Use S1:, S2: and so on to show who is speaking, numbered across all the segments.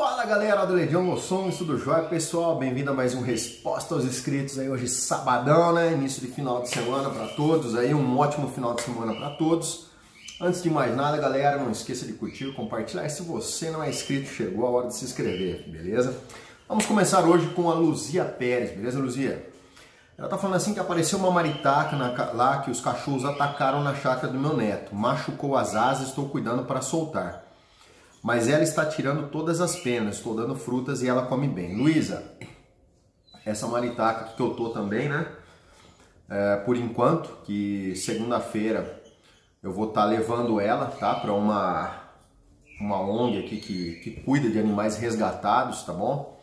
S1: Fala galera do Legião Moção, tudo jóia pessoal? Bem-vindo a mais um Resposta aos Inscritos aí hoje sabadão, né? Início de final de semana para todos aí, um ótimo final de semana para todos. Antes de mais nada galera, não esqueça de curtir, compartilhar e se você não é inscrito, chegou a hora de se inscrever, beleza? Vamos começar hoje com a Luzia Pérez, beleza Luzia? Ela tá falando assim que apareceu uma maritaca lá que os cachorros atacaram na chácara do meu neto, machucou as asas, estou cuidando para soltar. Mas ela está tirando todas as penas, estou dando frutas e ela come bem. Luísa, essa maritaca que eu tô também, né? Por enquanto, que segunda-feira eu vou estar levando ela, tá? Para uma ONG aqui que cuida de animais resgatados, tá bom?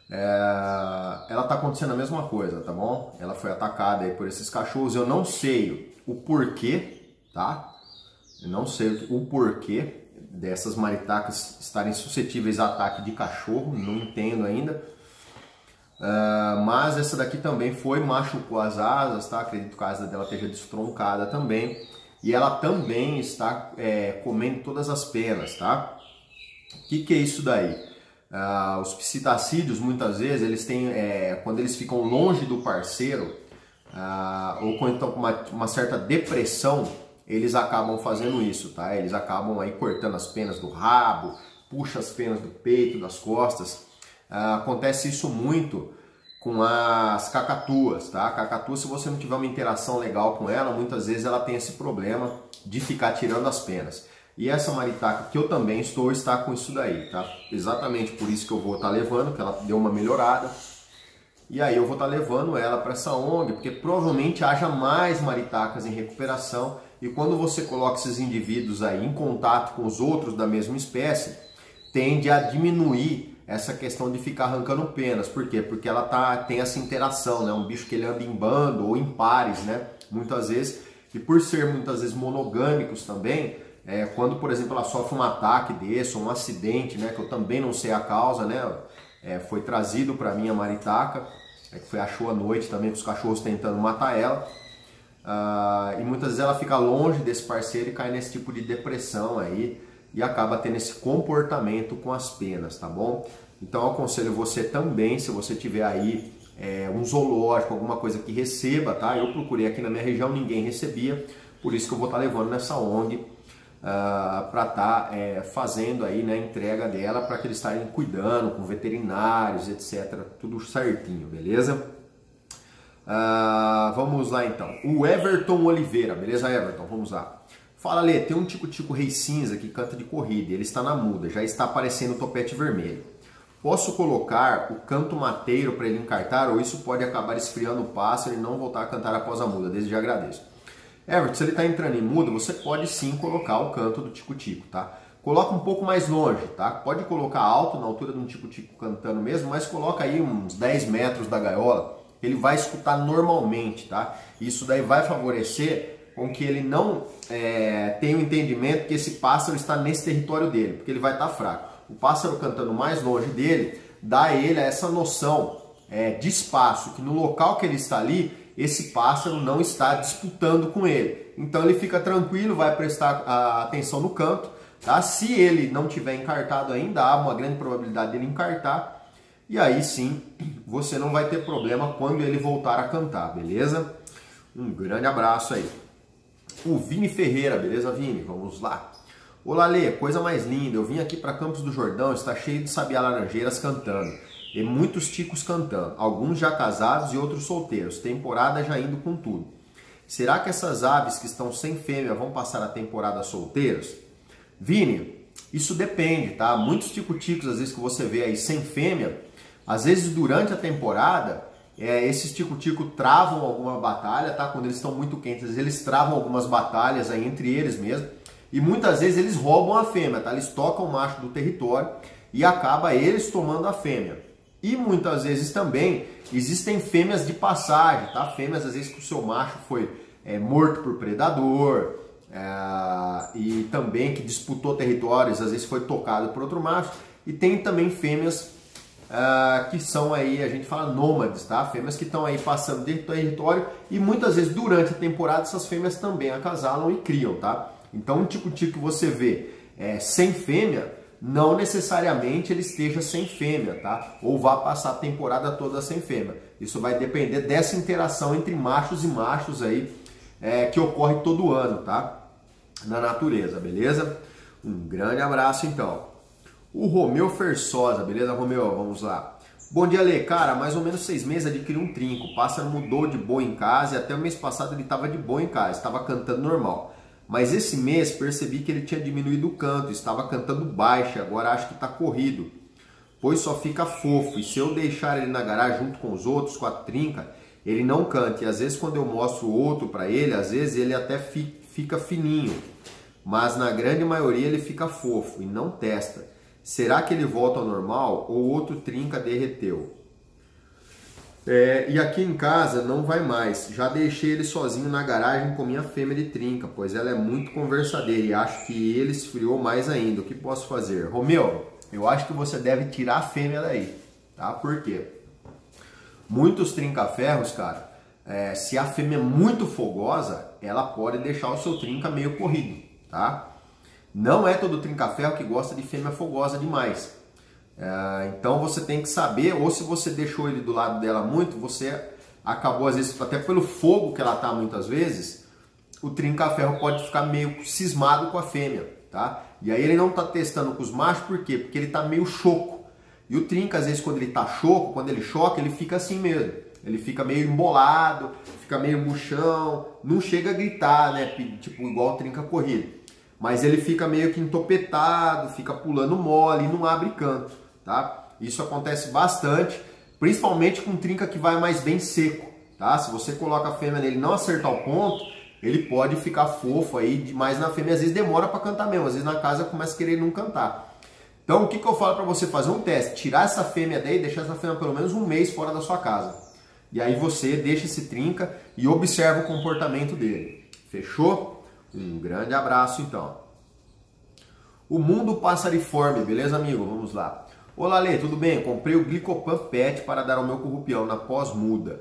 S1: Ela tá acontecendo a mesma coisa, tá bom? Ela foi atacada aí por esses cachorros, eu não sei o porquê, tá? Eu não sei o porquê dessas maritacas estarem suscetíveis a ataque de cachorro, não entendo ainda. Mas essa daqui também machucou as asas, tá? Acredito que a asa dela esteja destroncada também. E ela também está comendo todas as penas, tá? O que é isso daí? Os psitacídeos, muitas vezes, eles têm, quando eles ficam longe do parceiro, ou quando estão com uma certa depressão, eles acabam fazendo isso, tá? Eles acabam aí cortando as penas do rabo, puxa as penas do peito, das costas. Acontece isso muito com as cacatuas, tá? A cacatua, se você não tiver uma interação legal com ela, muitas vezes ela tem esse problema de ficar tirando as penas. E essa maritaca que eu também está com isso daí, tá? Exatamente por isso que eu vou estar levando, que ela deu uma melhorada. E aí eu vou estar levando ela para essa ONG, porque provavelmente haja mais maritacas em recuperação. E quando você coloca esses indivíduos aí em contato com os outros da mesma espécie, tende a diminuir essa questão de ficar arrancando penas. Por quê? Porque ela tem essa interação, né? Um bicho que ele anda em bando ou em pares, né? Muitas vezes. E por ser muitas vezes monogâmicos também, quando, por exemplo, ela sofre um ataque desse, ou um acidente, né? Que eu também não sei a causa, né? Foi trazido para mim a maritaca, que achou à noite também com os cachorros tentando matar ela. E muitas vezes ela fica longe desse parceiro e cai nesse tipo de depressão aí e acaba tendo esse comportamento com as penas, tá bom? Então eu aconselho você também, se você tiver aí um zoológico, alguma coisa que receba, tá? Eu procurei aqui na minha região, ninguém recebia, por isso que eu vou estar levando nessa ONG para estar fazendo aí, né, a entrega dela para que eles estarem cuidando com veterinários, etc. Tudo certinho, beleza? Vamos lá então, o Everton Oliveira, beleza Everton? Vamos lá. Fala Lê, tem um tico-tico rei cinza que canta de corrida, ele está na muda, já está aparecendo o topete vermelho. Posso colocar o canto mateiro para ele encartar ou isso pode acabar esfriando o pássaro e não voltar a cantar após a muda? Desde já agradeço. Everton, se ele está entrando em muda, você pode sim colocar o canto do tico-tico, tá? Coloca um pouco mais longe, tá? Pode colocar alto, na altura de um tico-tico cantando mesmo, mas coloca aí uns 10 metros da gaiola. Ele vai escutar normalmente, tá? Isso daí vai favorecer com que ele não tenha o entendimento que esse pássaro está nesse território dele, porque ele vai estar fraco. O pássaro cantando mais longe dele, dá a ele essa noção de espaço, que no local que ele está ali, esse pássaro não está disputando com ele. Então ele fica tranquilo, vai prestar atenção no canto, tá? Se ele não tiver encartado ainda, há uma grande probabilidade dele encartar. E aí sim, você não vai ter problema quando ele voltar a cantar, beleza? Um grande abraço aí. O Vini Ferreira, beleza Vini? Vamos lá. Olá Lê, coisa mais linda, eu vim aqui para Campos do Jordão, está cheio de sabiá-laranjeiras cantando. E muitos ticos cantando, alguns já casados e outros solteiros, temporada já indo com tudo. Será que essas aves que estão sem fêmea vão passar a temporada solteiros? Vini, isso depende, tá? Muitos tico-ticos, às vezes que você vê aí sem fêmea, às vezes durante a temporada, esses tico-tico travam alguma batalha, tá? Quando eles estão muito quentes, eles travam algumas batalhas aí entre eles mesmo. E muitas vezes eles roubam a fêmea, tá? Eles tocam o macho do território e acaba eles tomando a fêmea. E muitas vezes também existem fêmeas de passagem, tá? Fêmeas às vezes que o seu macho foi morto por predador e também que disputou territórios, às vezes foi tocado por outro macho. E tem também fêmeas que são aí, a gente fala nômades, tá? Fêmeas que estão aí passando de território e muitas vezes durante a temporada essas fêmeas também acasalam e criam, tá? Então um tico-tico que você vê sem fêmea, não necessariamente ele esteja sem fêmea, tá? Ou vá passar a temporada toda sem fêmea. Isso vai depender dessa interação entre machos e machos aí, que ocorre todo ano, tá? Na natureza, beleza? Um grande abraço, então. O Romeu Fersosa, beleza, Romeu? Vamos lá. Bom dia, Lê. Cara, mais ou menos 6 meses adquiri um trinco. O pássaro mudou de boa em casa e até o mês passado ele estava de boa em casa, estava cantando normal. Mas esse mês percebi que ele tinha diminuído o canto, estava cantando baixo, agora acho que está corrido, pois só fica fofo. E se eu deixar ele na garagem junto com os outros, com a trinca, ele não canta. E às vezes quando eu mostro outro para ele, às vezes ele até fica fininho. Mas na grande maioria ele fica fofo e não testa. Será que ele volta ao normal ou outro trinca derreteu? E aqui em casa não vai mais. Já deixei ele sozinho na garagem com minha fêmea de trinca, pois ela é muito conversadeira e acho que ele esfriou mais ainda. O que posso fazer? Romeu, eu acho que você deve tirar a fêmea daí, tá? Por quê? Muitos trinca-ferros, cara, se a fêmea é muito fogosa, ela pode deixar o seu trinca meio corrido, tá? Não é todo trinca-ferro que gosta de fêmea fogosa demais. Então você tem que saber, ou se você deixou ele do lado dela muito, você acabou às vezes, até pelo fogo que ela tá muitas vezes, o trinca-ferro pode ficar meio cismado com a fêmea, tá? E aí ele não tá testando com os machos, por quê? Porque ele tá meio choco. E o trinca, às vezes, quando ele tá choco, quando ele choca, ele fica assim mesmo. Ele fica meio embolado, fica meio murchão, não chega a gritar, né? Tipo, igual o trinca corrido. Mas ele fica meio que entopetado, fica pulando mole e não abre canto, tá? Isso acontece bastante, principalmente com trinca que vai mais bem seco, tá? Se você coloca a fêmea nele e não acertar o ponto, ele pode ficar fofo aí demais na fêmea. Às vezes demora para cantar mesmo, às vezes na casa começa a querer não cantar. Então o que eu falo para você fazer um teste? Tirar essa fêmea daí, deixar essa fêmea pelo menos um mês fora da sua casa. E aí você deixa esse trinca e observa o comportamento dele. Fechou? Um grande abraço, então. O Mundo Passariforme, beleza, amigo? Vamos lá. Olá, Lê, tudo bem? Comprei o Glicopan Pet para dar ao meu currupião na pós-muda,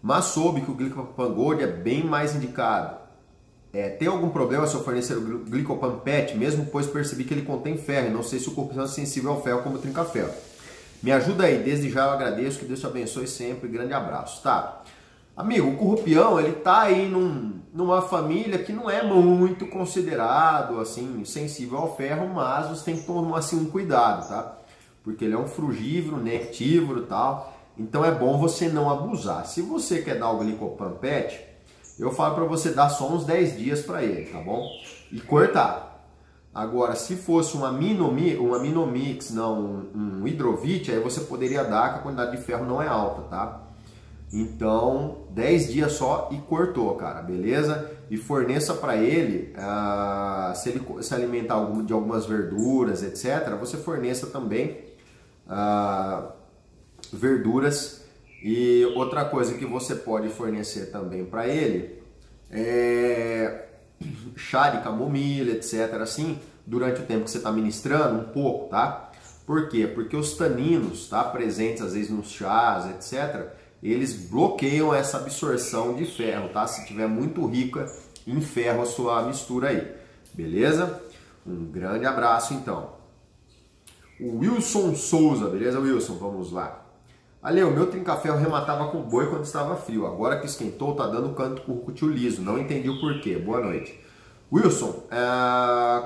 S1: mas soube que o Glicopan Gold é bem mais indicado. Tem algum problema se eu fornecer o Glicopan Pet, mesmo pois percebi que ele contém ferro, e não sei se o currupião é sensível ao ferro como o trinca-ferro. Me ajuda aí, desde já eu agradeço, que Deus te abençoe sempre, grande abraço, tá? Amigo, o currupião, ele tá aí numa família que não é muito considerado, assim, sensível ao ferro, mas você tem que tomar, assim, um cuidado, tá? Porque ele é um frugívoro, nectívoro e tal, então é bom você não abusar. Se você quer dar o Glicopan Pet, eu falo para você dar só uns 10 dias para ele, tá bom? E cortar. Agora, se fosse uma Minomix, não, um Hidrovit, aí você poderia dar, que a quantidade de ferro não é alta, tá? Então, 10 dias só e cortou, cara, beleza? E forneça para ele, se ele se alimentar de algumas verduras, etc., você forneça também verduras. E outra coisa que você pode fornecer também para ele é chá de camomila, etc., assim, durante o tempo que você está ministrando, um pouco, tá? Por quê? Porque os taninos, tá, presentes às vezes nos chás, etc., eles bloqueiam essa absorção de ferro, tá? Se tiver muito rica em ferro a sua mistura aí, beleza? Um grande abraço, então. O Wilson Souza, beleza, Wilson? Vamos lá. Ali, o meu trinca-ferro rematava com boi quando estava frio. Agora que esquentou, tá dando canto com o currucutil liso. Não entendi o porquê. Boa noite. Wilson,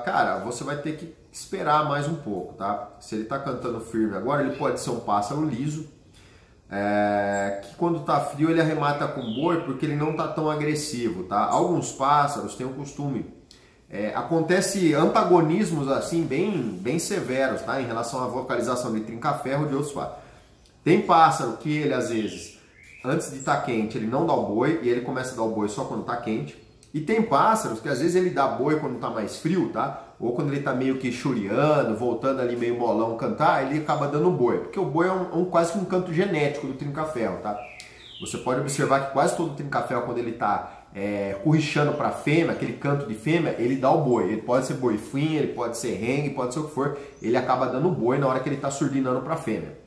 S1: cara, você vai ter que esperar mais um pouco, tá? Se ele tá cantando firme agora, ele pode ser um pássaro liso, que quando tá frio ele arremata com boi porque ele não tá tão agressivo, tá? Alguns pássaros têm o costume, acontece antagonismos assim bem severos, tá? Em relação à vocalização de trinca-ferro de outros pássaros. Tem pássaro que ele às vezes, antes de estar quente, ele não dá o boi e ele começa a dar o boi só quando tá quente. E tem pássaros que às vezes ele dá boi quando tá mais frio, tá? Ou quando ele tá meio que churiando, voltando ali meio molão cantar, ele acaba dando boi. Porque o boi é quase que um canto genético do trinca-ferro, tá? Você pode observar que quase todo trinca-ferro, quando ele tá currichando para fêmea, aquele canto de fêmea, ele dá o boi. Ele pode ser boi fim, ele pode ser rengue, pode ser o que for. Ele acaba dando boi na hora que ele tá surdinando para fêmea.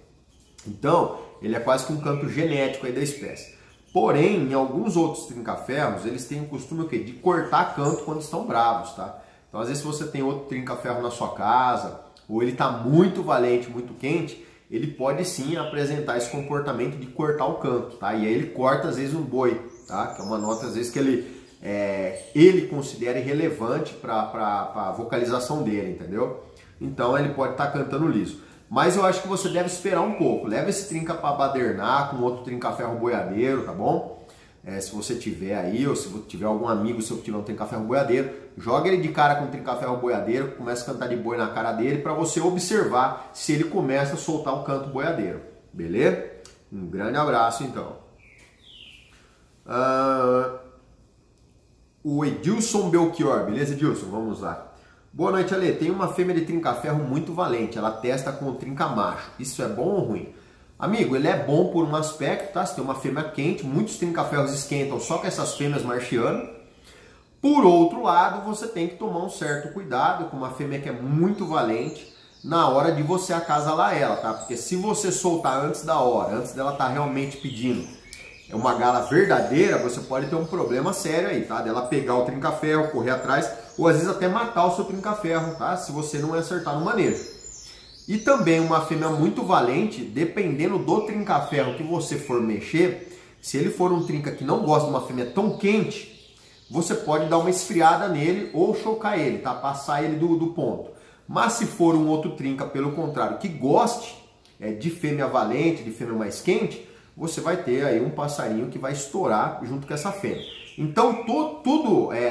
S1: Então, ele é quase que um canto genético aí da espécie. Porém, em alguns outros trinca-ferros, eles têm o costume o quê? De cortar canto quando estão bravos, tá? Então, às vezes, se você tem outro trinca-ferro na sua casa, ou ele está muito valente, muito quente, ele pode sim apresentar esse comportamento de cortar o canto, tá? E aí ele corta às vezes um boi, tá? Que é uma nota às vezes que ele considera irrelevante para a vocalização dele, entendeu? Então ele pode estar cantando liso. Mas eu acho que você deve esperar um pouco. Leva esse trinca para badernar com outro trinca-ferro boiadeiro, tá bom? Se você tiver aí, ou se tiver algum amigo seu que tiver um trinca-ferro boiadeiro, joga ele de cara com um trinca-ferro boiadeiro, começa a cantar de boi na cara dele para você observar se ele começa a soltar o canto boiadeiro. Beleza? Um grande abraço então. O Edilson Belchior, beleza, Edilson? Vamos lá. Boa noite, Ale. Tem uma fêmea de trinca-ferro muito valente. Ela testa com o trinca-macho. Isso é bom ou ruim? Amigo, ele é bom por um aspecto, tá? Se tem uma fêmea quente, muitos trinca-ferros esquentam só com essas fêmeas marchianas. Por outro lado, você tem que tomar um certo cuidado com uma fêmea que é muito valente na hora de você acasalar ela, tá? Porque se você soltar antes da hora, antes dela estar realmente pedindo uma gala verdadeira, você pode ter um problema sério aí, tá? Dela pegar o trinca-ferro, correr atrás, ou às vezes até matar o seu trinca-ferro, tá? Se você não acertar no manejo. E também uma fêmea muito valente, dependendo do trinca-ferro que você for mexer, se ele for um trinca que não gosta de uma fêmea tão quente, você pode dar uma esfriada nele ou chocar ele, tá? Passar ele do ponto. Mas se for um outro trinca, pelo contrário, que goste de fêmea valente, de fêmea mais quente, você vai ter aí um passarinho que vai estourar junto com essa fêmea. Então,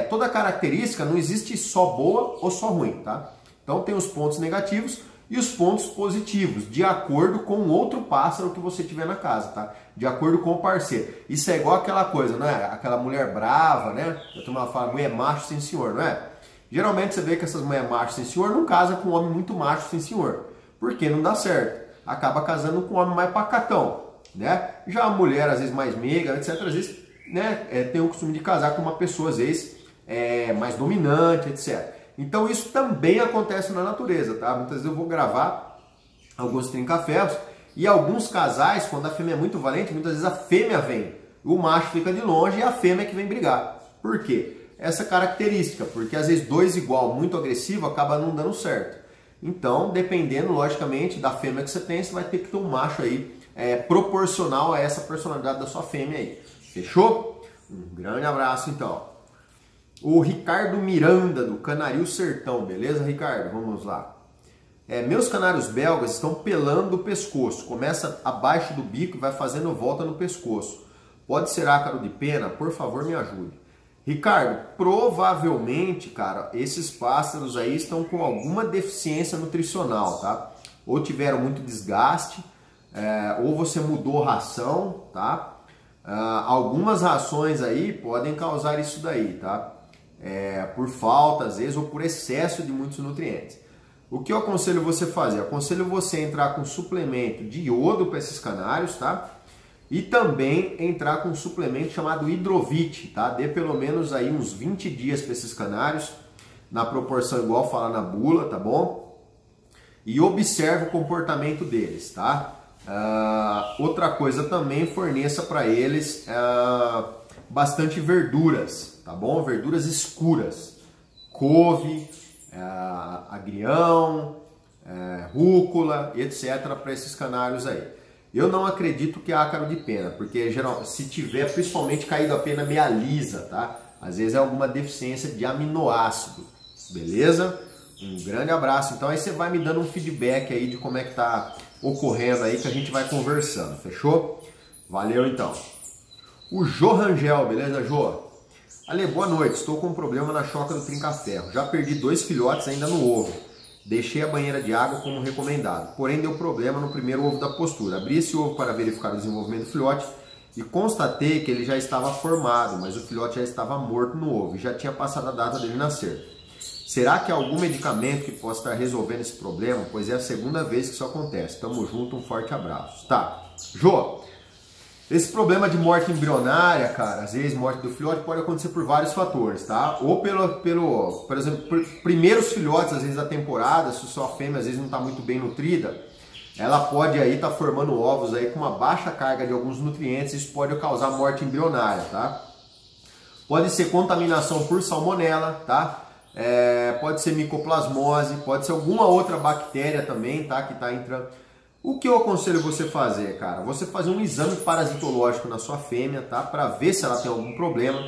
S1: toda característica não existe só boa ou só ruim, tá? Então, tem os pontos negativos e os pontos positivos, de acordo com o outro pássaro que você tiver na casa, tá? De acordo com o parceiro. Isso é igual aquela coisa, não é? Aquela mulher brava, né? A turma fala, mulher macho sem senhor, não é? Geralmente você vê que essas mulheres macho sem senhor não casam com um homem muito macho sem senhor. Porque não dá certo. Acaba casando com um homem mais pacatão, né? Já a mulher, às vezes mais meiga, etc., às vezes, né, tem o costume de casar com uma pessoa, às vezes, mais dominante, etc. Então isso também acontece na natureza, tá? Muitas vezes eu vou gravar alguns trinca-ferros e alguns casais, quando a fêmea é muito valente, muitas vezes a fêmea vem, o macho fica de longe e a fêmea é que vem brigar. Por quê? Essa característica, porque às vezes dois igual, muito agressivo, acaba não dando certo. Então, dependendo, logicamente, da fêmea que você tem, você vai ter que ter um macho aí proporcional a essa personalidade da sua fêmea aí. Fechou? Um grande abraço, então. O Ricardo Miranda, do Canaril Sertão. Beleza, Ricardo? Vamos lá. Meus canários belgas estão pelando o pescoço. Começa abaixo do bico e vai fazendo volta no pescoço. Pode ser ácaro de pena? Por favor, me ajude. Ricardo, provavelmente, cara, esses pássaros aí estão com alguma deficiência nutricional, tá? Ou tiveram muito desgaste, ou você mudou ração, tá? Algumas rações aí podem causar isso daí, tá? Por falta, às vezes, ou por excesso de muitos nutrientes. O que eu aconselho você fazer? Eu aconselho você entrar com suplemento de iodo para esses canários, tá? E também entrar com um suplemento chamado Hidrovite, tá? Dê pelo menos aí uns 20 dias para esses canários, na proporção igual fala na bula, tá bom? E observe o comportamento deles, tá? Outra coisa também, forneça para eles bastante verduras, tá bom? Verduras escuras, couve, agrião, rúcula, etc. para esses canários aí. Eu não acredito que é ácaro de pena, porque se tiver principalmente caído a pena meia lisa, tá? Às vezes é alguma deficiência de aminoácido, beleza? Um grande abraço. Então aí você vai me dando um feedback aí de como é que tá ocorrendo aí, que a gente vai conversando, fechou? Valeu então. O Jô Rangel, beleza, Jô? Ale, boa noite. Estou com um problema na choca do trinca-ferro. Já perdi 2 filhotes ainda no ovo. Deixei a banheira de água como recomendado, porém deu problema no primeiro ovo da postura. Abri esse ovo para verificar o desenvolvimento do filhote e constatei que ele já estava formado, mas o filhote já estava morto no ovo e já tinha passado a data dele nascer. Será que há algum medicamento que possa estar resolvendo esse problema? Pois é a segunda vez que isso acontece. Tamo junto, um forte abraço. Tá, Jô, esse problema de morte embrionária, cara, às vezes morte do filhote, pode acontecer por vários fatores, tá? Ou por exemplo, primeiros filhotes, às vezes, da temporada, se sua fêmea, às vezes, não está muito bem nutrida, ela pode aí estar formando ovos aí com uma baixa carga de alguns nutrientes, isso pode causar morte embrionária, tá? Pode ser contaminação por salmonela, tá? pode ser micoplasmose, pode ser alguma outra bactéria também, tá? Que tá entrando. O que eu aconselho você fazer, cara? Você fazer um exame parasitológico na sua fêmea, tá? Para ver se ela tem algum problema.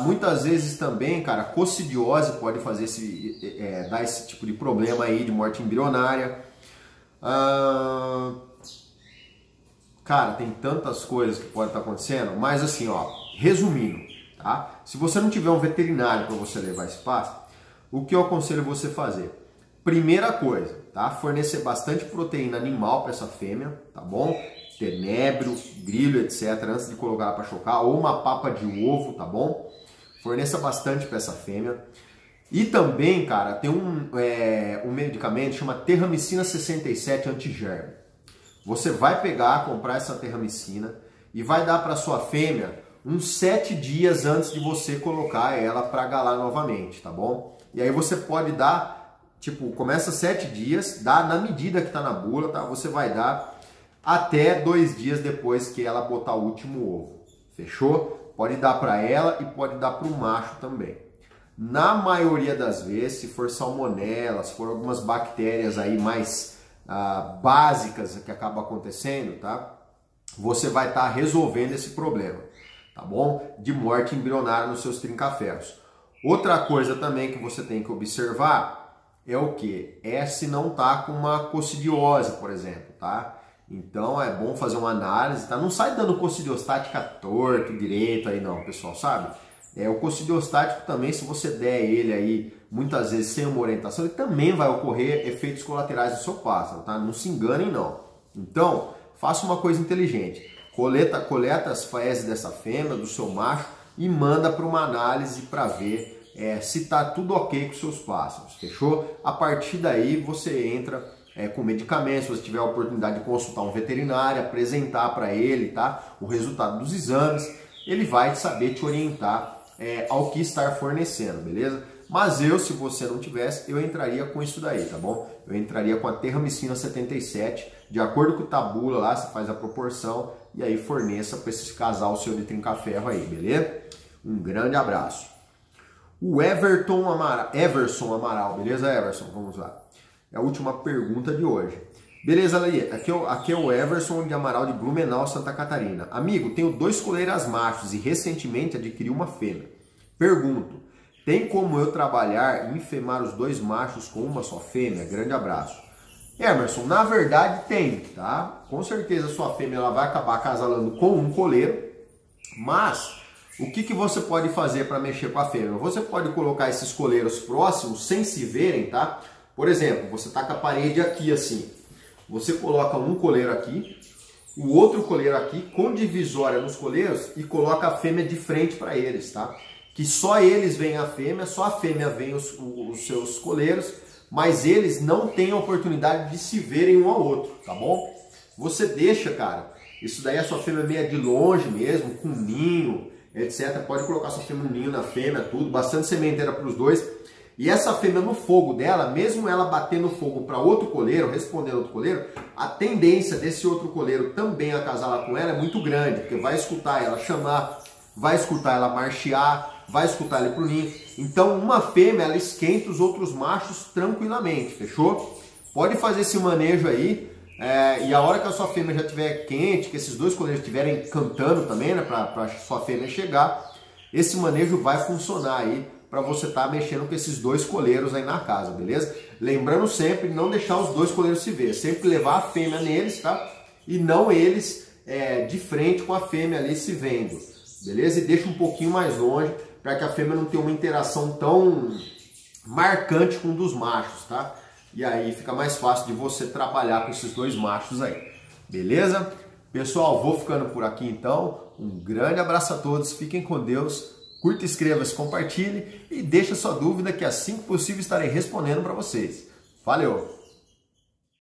S1: Muitas vezes também, cara, cocidiose pode fazer dar esse tipo de problema aí de morte embrionária. Cara, tem tantas coisas que podem estar acontecendo, mas assim, ó, resumindo, tá? Se você não tiver um veterinário para você levar esse passo, o que eu aconselho você fazer? Primeira coisa, tá? Fornecer bastante proteína animal para essa fêmea, tá bom? Tenebro, grilo, etc. Antes de colocar ela para chocar, ou uma papa de ovo, tá bom? Forneça bastante para essa fêmea. E também, cara, tem um medicamento que chama Terramicina 67 antigerme. Você vai comprar essa terramicina e vai dar para sua fêmea uns 7 dias antes de você colocar ela para galar novamente, tá bom? E aí você pode dar, tipo, começa 7 dias, dá na medida que tá na bula, tá? Você vai dar até 2 dias depois que ela botar o último ovo. Fechou? Pode dar para ela e pode dar para o macho também. Na maioria das vezes, se for salmonela, se for algumas bactérias aí mais básicas que acabam acontecendo, tá? Você vai estar resolvendo esse problema, tá bom? De morte embrionária nos seus trincaferros. Outra coisa também que você tem que observar é o que? Se não tá com uma cocidiose, por exemplo, tá? Então é bom fazer uma análise, tá? Não sai dando cocidiostática torto, direito aí não, pessoal, sabe? O cocidiostático também, se você der ele aí muitas vezes sem uma orientação, ele também vai ocorrer efeitos colaterais do seu pássaro, tá? Não se enganem não. Então, faça uma coisa inteligente. Coleta as fezes dessa fêmea, do seu macho e manda para uma análise para ver se tá tudo ok com os seus pássaros, fechou? A partir daí você entra com medicamentos, se você tiver a oportunidade de consultar um veterinário, apresentar para ele, tá? O resultado dos exames, ele vai saber te orientar ao que estar fornecendo, beleza? Mas se você não tivesse, eu entraria com isso daí, tá bom? Eu entraria com a Terramicina 77, de acordo com o tabula lá, você faz a proporção e aí forneça para esse casal seu de trinca-ferro aí, beleza? Um grande abraço. O Everson Amaral, beleza, Everson? Vamos lá. É a última pergunta de hoje. Beleza, Laí? Aqui é o Everson de Amaral de Blumenau, Santa Catarina. Amigo, tenho 2 coleiras machos e recentemente adquiri uma fêmea. Pergunto, tem como eu trabalhar e enfemar os 2 machos com uma só fêmea? Grande abraço. Emerson, na verdade tem, tá? Com certeza a sua fêmea ela vai acabar acasalando com um coleiro, mas o que você pode fazer para mexer com a fêmea? Você pode colocar esses coleiros próximos sem se verem, tá? Por exemplo, você tá com a parede aqui assim. Você coloca um coleiro aqui, o outro coleiro aqui, com divisória nos coleiros e coloca a fêmea de frente para eles, tá? Que só eles veem a fêmea, só a fêmea vê os seus coleiros, mas eles não têm a oportunidade de se verem um ao outro, tá bom? Você deixa, cara, isso daí a sua fêmea meio de longe mesmo, com ninho, etc. Pode colocar sua fêmea no ninho na fêmea, tudo, bastante sementeira para os dois. E essa fêmea no fogo dela, mesmo ela batendo fogo para outro coleiro, respondendo outro coleiro, a tendência desse outro coleiro também acasalar com ela é muito grande, porque vai escutar ela chamar, vai escutar ela marchear, vai escutar ele pro ninho. Então uma fêmea ela esquenta os outros machos tranquilamente, fechou? Pode fazer esse manejo aí, e a hora que a sua fêmea já estiver quente, que esses 2 coleiros estiverem cantando também, né, para sua fêmea chegar, esse manejo vai funcionar aí para você estar mexendo com esses 2 coleiros aí na casa, beleza? Lembrando sempre não deixar os 2 coleiros se ver, sempre levar a fêmea neles, tá? E não eles de frente com a fêmea ali se vendo, beleza? E deixa um pouquinho mais longe para que a fêmea não tenha uma interação tão marcante com um dos machos, tá? E aí fica mais fácil de você trabalhar com esses 2 machos aí, beleza? Pessoal, vou ficando por aqui então. Um grande abraço a todos, fiquem com Deus. Curta, inscreva-se, compartilhe e deixa sua dúvida que assim que possível estarei respondendo para vocês. Valeu!